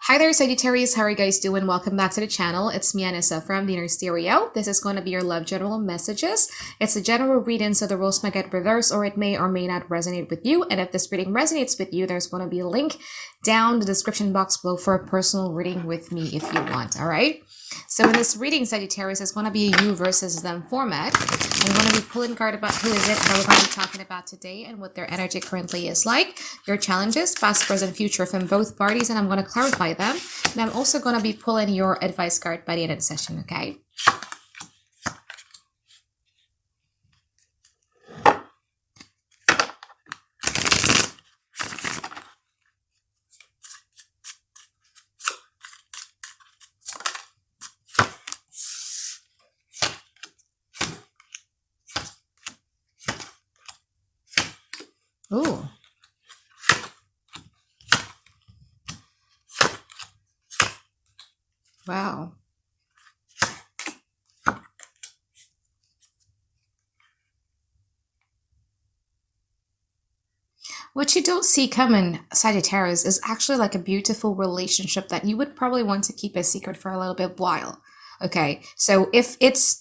Hi there, Sagittarius. How are you guys doing? Welcome back to the channel. It's me, Anisa from the Inner Stereo. This is going to be your love general messages. It's a general reading, so the rules might get reversed or it may or may not resonate with you. And if this reading resonates with you, there's going to be a link down the description box below for a personal reading with me if you want, all right? So in this reading, Sagittarius, it's going to be a you versus them format. I'm going to be pulling card about who is it that we're going to be talking about today and what their energy currently is like, your challenges, past, present, future from both parties, and I'm going to clarify them. And I'm also going to be pulling your advice card by the end of the session, okay? Ooh. Wow. What you don't see coming, Sagittarius, is actually like a beautiful relationship that you would probably want to keep a secret for a little bit while. Okay, so if it's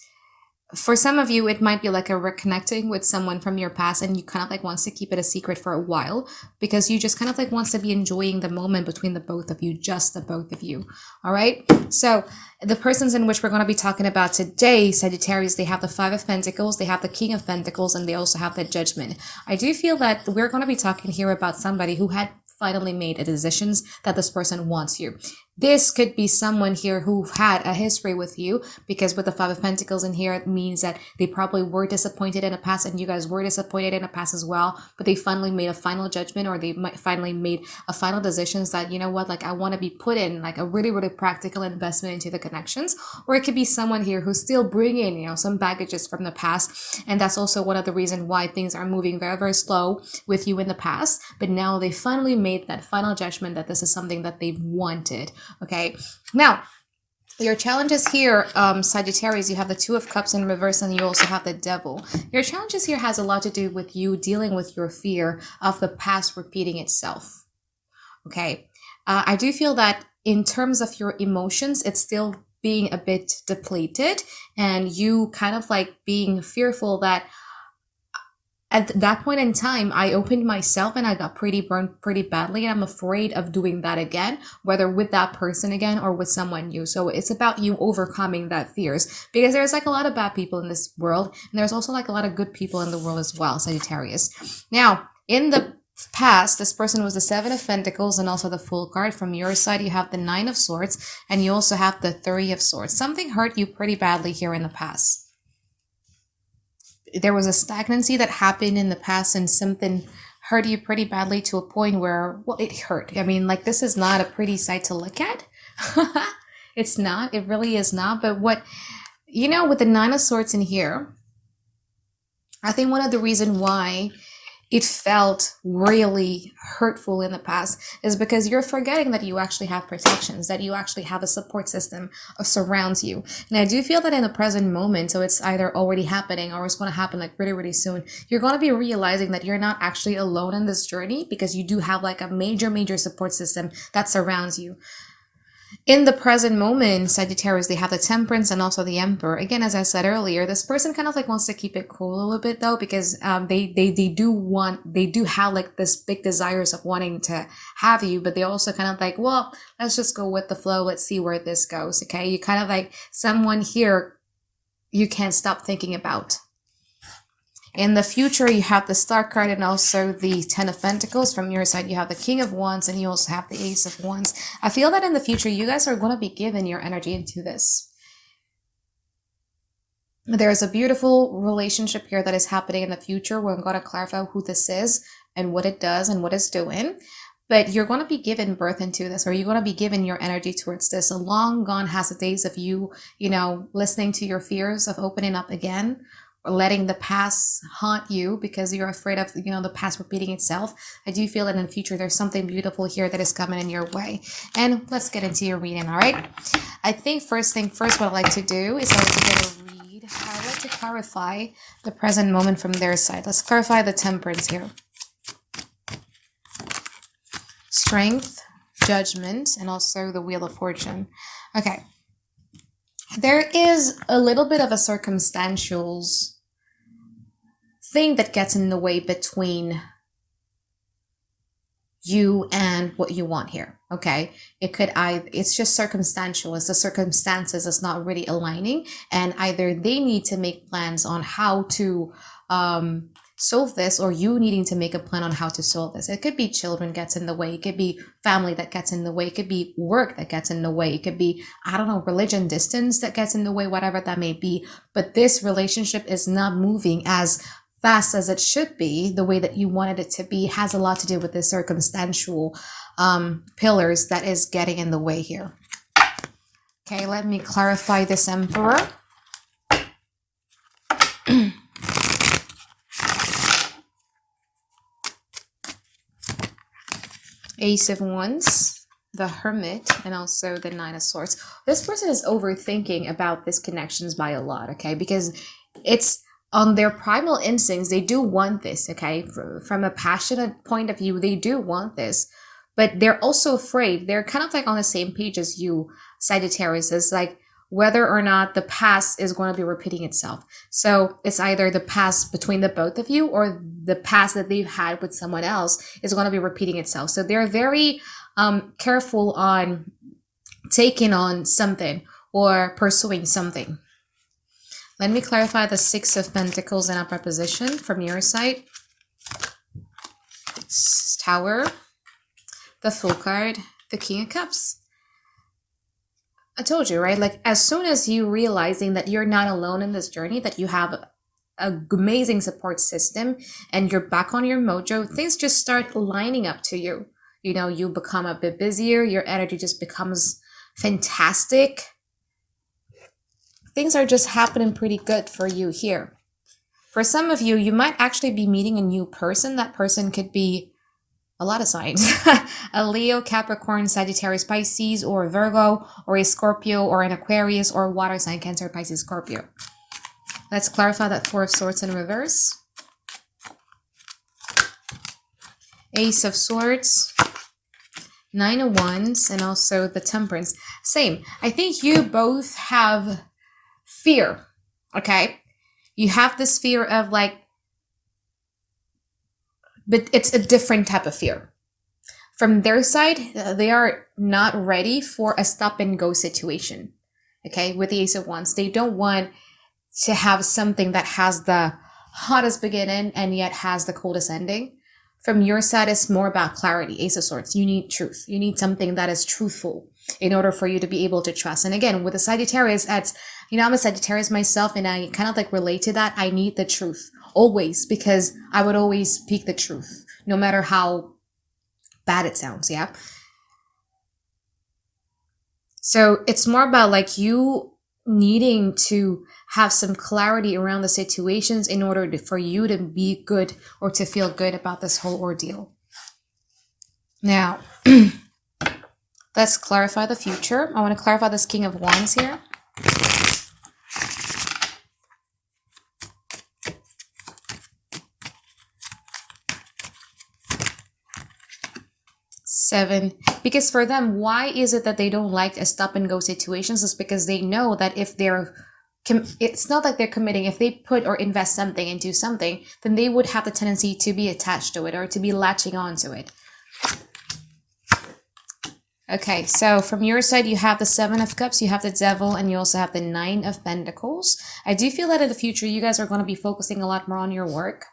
for some of you, it might be like a reconnecting with someone from your past and you kind of like wants to keep it a secret for a while because you just kind of like wants to be enjoying the moment between the both of you, just the both of you. All right. So the persons in which we're going to be talking about today, Sagittarius, they have the Five of Pentacles, they have the King of Pentacles, and they also have the Judgment. I do feel that we're going to be talking here about somebody who had finally made a decisions that this person wants you. This could be someone here who had a history with you because with the Five of Pentacles in here, it means that they probably were disappointed in the past and you guys were disappointed in the past as well, but they finally made a final judgment or they might finally made a final decisions that, you know what, like I want to be put in like a really, really practical investment into the connections. Or it could be someone here who's still bringing, you know, some baggages from the past. And that's also one of the reasons why things are moving very, very slow with you in the past. But now they finally made that final judgment that this is something that they've wanted. Okay, now your challenges here, Sagittarius, you have the Two of Cups in reverse and you also have the Devil. Your challenges here has a lot to do with you dealing with your fear of the past repeating itself. Okay, I do feel that in terms of your emotions, it's still being a bit depleted and you kind of like being fearful that at that point in time, I opened myself and I got pretty burned pretty badly. And I'm afraid of doing that again, whether with that person again or with someone new. So it's about you overcoming that fears because there's like a lot of bad people in this world. And there's also like a lot of good people in the world as well, Sagittarius. Now, in the past, this person was the Seven of Pentacles and also the Fool card. From your side, you have the Nine of Swords and you also have the Three of Swords. Something hurt you pretty badly here in the past. There was a stagnancy that happened in the past and something hurt you pretty badly to a point where, well, it hurt. I mean, like, this is not a pretty sight to look at. It's not. It really is not. But what, you know, with the Nine of Swords in here, I think one of the reasons why it felt really hurtful in the past is because you're forgetting that you actually have protections, that you actually have a support system surrounds you. And I do feel that in the present moment, so it's either already happening or it's going to happen like really, really soon, you're going to be realizing that you're not actually alone in this journey because you do have like a major, major support system that surrounds you. In the present moment, Sagittarius, they have the Temperance and also the Emperor. Again, as I said earlier, this person kind of like wants to keep it cool a little bit though, because they do have like this big desires of wanting to have you, but they also kind of like, well, let's just go with the flow. Let's see where this goes. Okay. You kind of like someone here you can't stop thinking about. In the future, you have the Star card and also the Ten of Pentacles. From your side, you have the King of Wands and you also have the Ace of Wands. I feel that in the future, you guys are going to be giving your energy into this. There's a beautiful relationship here that is happening in the future. We're going to clarify who this is and what it does and what it's doing. But you're going to be giving birth into this, or you're going to be giving your energy towards this. Long gone has the days of you, you know, listening to your fears of opening up again, or letting the past haunt you because you're afraid of, you know, the past repeating itself. I do feel that in the future, there's something beautiful here that is coming in your way. And let's get into your reading, all right? I think first thing first, what I like to do is I like to get a read. I like to clarify the present moment from their side. Let's clarify the Temperance here. Strength, Judgment, and also the Wheel of Fortune. Okay. There is a little bit of a circumstantial thing that gets in the way between you and what you want here. Okay, it's just circumstantial, as the circumstances is not really aligning, and either they need to make plans on how to solve this, or you needing to make a plan on how to solve this. It could be children gets in the way, it could be family that gets in the way, it could be work that gets in the way, it could be, I don't know, religion, distance that gets in the way, whatever that may be. But this relationship is not moving as fast as it should be, the way that you wanted it to be, has a lot to do with the circumstantial pillars that is getting in the way here. Okay, let me clarify this Emperor. Ace of Wands, the Hermit, and also the Nine of Swords. This person is overthinking about these connections by a lot, okay? Because it's on their primal instincts, they do want this, okay? From a passionate point of view, they do want this. But they're also afraid. They're kind of like on the same page as you, Sagittarius. It's like whether or not the past is going to be repeating itself. So it's either the past between the both of you, or the past that they've had with someone else is going to be repeating itself. So they're very careful on taking on something or pursuing something. Let me clarify the Six of Pentacles in upright position from your side. Tower, the Fool card, the King of Cups. I told you, right? Like, as soon as you realizing that you're not alone in this journey, that you have an amazing support system and you're back on your mojo, things just start lining up to you. You know, you become a bit busier, your energy just becomes fantastic. Things are just happening pretty good for you here. For some of you, you might actually be meeting a new person. That person could be a lot of signs. A Leo, Capricorn, Sagittarius, Pisces, or a Virgo, or a Scorpio, or an Aquarius, or a water sign, Cancer, Pisces, Scorpio. Let's clarify that Four of Swords in reverse. Ace of Swords, Nine of Wands, and also the Temperance. Same. I think you both have fear, okay? You have this fear of like, but it's a different type of fear. From their side, they are not ready for a stop and go situation. Okay, with the Ace of Wands, they don't want to have something that has the hottest beginning and yet has the coldest ending. From your side, it's more about clarity. Ace of Swords, you need truth. You need something that is truthful in order for you to be able to trust. And again, with the Sagittarius, I'm a Sagittarius myself, and I kind of like relate to that. I need the truth always, because I would always speak the truth, no matter how bad it sounds. Yeah. So it's more about like you needing to have some clarity around the situations in order for you to be good or to feel good about this whole ordeal. Now, let's clarify the future. I want to clarify this King of Wands here. Seven. Because for them, why is it that they don't like a stop and go situations? Is because they know that if it's not like they're committing. If they put or invest something into something, then they would have the tendency to be attached to it or to be latching on to it. Okay, so from your side, you have the Seven of Cups, you have the Devil, and you also have the Nine of Pentacles. I do feel that in the future, you guys are going to be focusing a lot more on your work.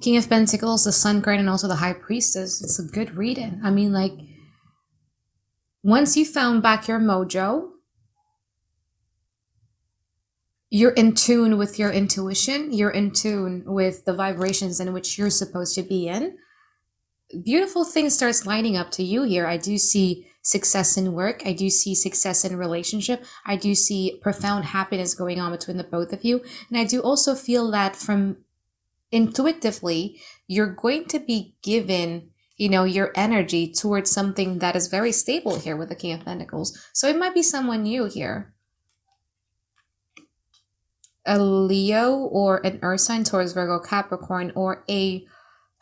King of Pentacles, the Sun card, and also the High Priestess. It's a good reading. I mean, like, once you found back your mojo, you're in tune with your intuition. You're in tune with the vibrations in which you're supposed to be in. Beautiful things starts lining up to you here. I do see success in work. I do see success in relationship. I do see profound happiness going on between the both of you. And I do also feel that from intuitively, you're going to be given your energy towards something that is very stable here with the King of Pentacles. So it might be someone new here. A Leo or an Earth sign, Taurus, Virgo, Capricorn, or a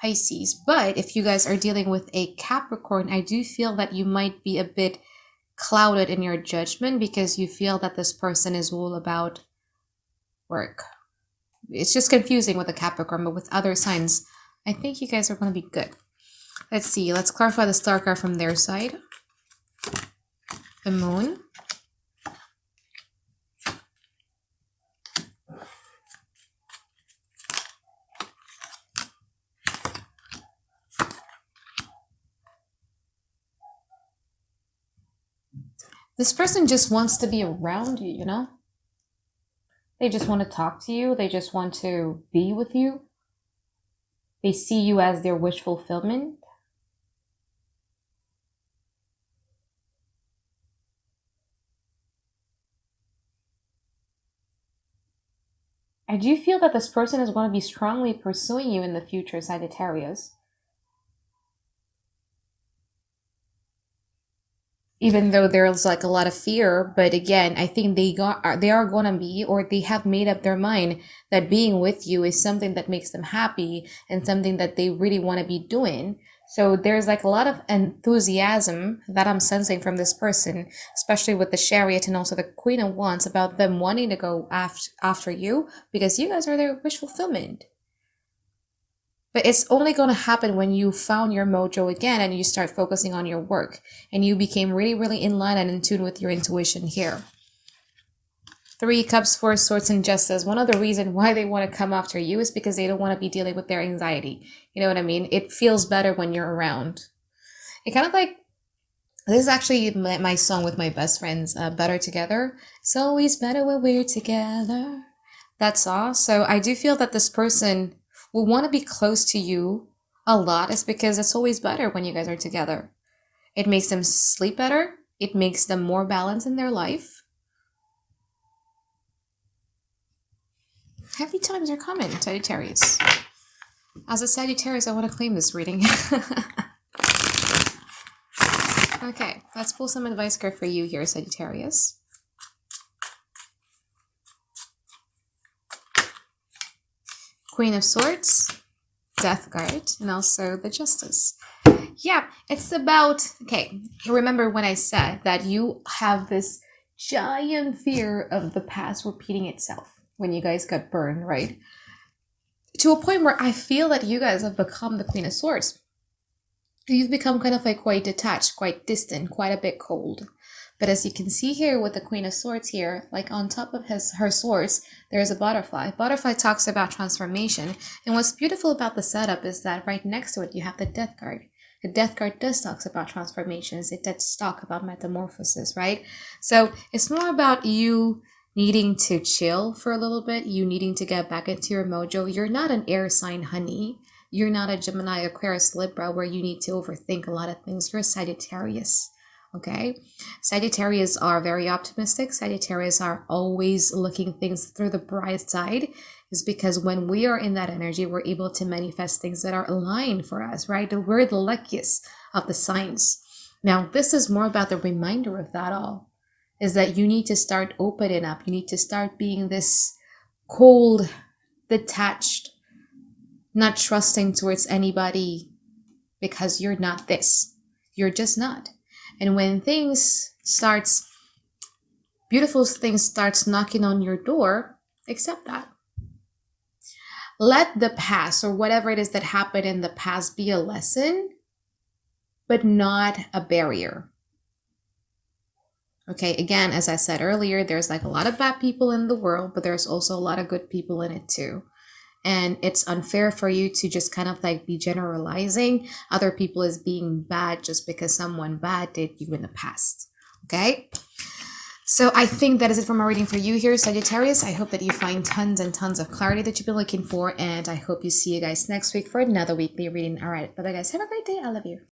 Pisces. But if you guys are dealing with a Capricorn, I do feel that you might be a bit clouded in your judgment because you feel that this person is all about work. It's just confusing with a Capricorn, but with other signs, I think you guys are going to be good. Let's see. Let's clarify the star card from their side. The Moon. This person just wants to be around you, They just want to talk to you. They just want to be with you. They see you as their wish fulfillment. I do feel that this person is going to be strongly pursuing you in the future, Sagittarius. Even though there's like a lot of fear, but again, I think they are going to be, or they have made up their mind that being with you is something that makes them happy and something that they really want to be doing. So there's like a lot of enthusiasm that I'm sensing from this person, especially with the Chariot and also the Queen of Wands, about them wanting to go after you because you guys are their wish fulfillment. But it's only going to happen when you found your mojo again and you start focusing on your work and you became really, really in line and in tune with your intuition here. 3 Cups, 4 Swords, and Justice. One of the reasons why they want to come after you is because they don't want to be dealing with their anxiety. You know what I mean? It feels better when you're around. It kind of like, this is actually my song with my best friends, Better Together. It's always better when we're together. That's all. So I do feel that this person will want to be close to you a lot is because it's always better when you guys are together. It makes them sleep better. It makes them more balanced in their life. Happy times are coming, Sagittarius. As a Sagittarius, I want to claim this reading. Okay, let's pull some advice card for you here, Sagittarius. Queen of Swords, Death card, and also the Justice. Yeah, it's about, okay, remember when I said that you have this giant fear of the past repeating itself when you guys got burned, right? To a point where I feel that you guys have become the Queen of Swords. You've become kind of like quite detached, quite distant, quite a bit cold. But as you can see here with the Queen of Swords here, like on top of her swords, there's a butterfly. Butterfly talks about transformation. And what's beautiful about the setup is that right next to it, you have the Death card. The Death card does talk about transformations. It does talk about metamorphosis, right? So it's more about you needing to chill for a little bit, you needing to get back into your mojo. You're not an air sign, honey. You're not a Gemini, Aquarius, Libra, where you need to overthink a lot of things. You're a Sagittarius. Okay, Sagittarius are very optimistic. Sagittarius are always looking things through the bright side, is because when we are in that energy, we're able to manifest things that are aligned for us, right? We're the luckiest of the signs. Now, this is more about the reminder of that all, is that you need to start opening up. You need to start being this cold, detached, not trusting towards anybody because you're not this. You're just not. And when beautiful things starts knocking on your door, accept that. Let the past or whatever it is that happened in the past be a lesson, but not a barrier. Okay, again, as I said earlier, there's like a lot of bad people in the world, but there's also a lot of good people in it too. And it's unfair for you to just kind of like be generalizing other people as being bad just because someone bad did you in the past. Okay? So I think that is it for my reading for you here, Sagittarius. I hope that you find tons and tons of clarity that you've been looking for. And I hope you see you guys next week for another weekly reading. All right. Bye-bye, guys. Have a great day. I love you.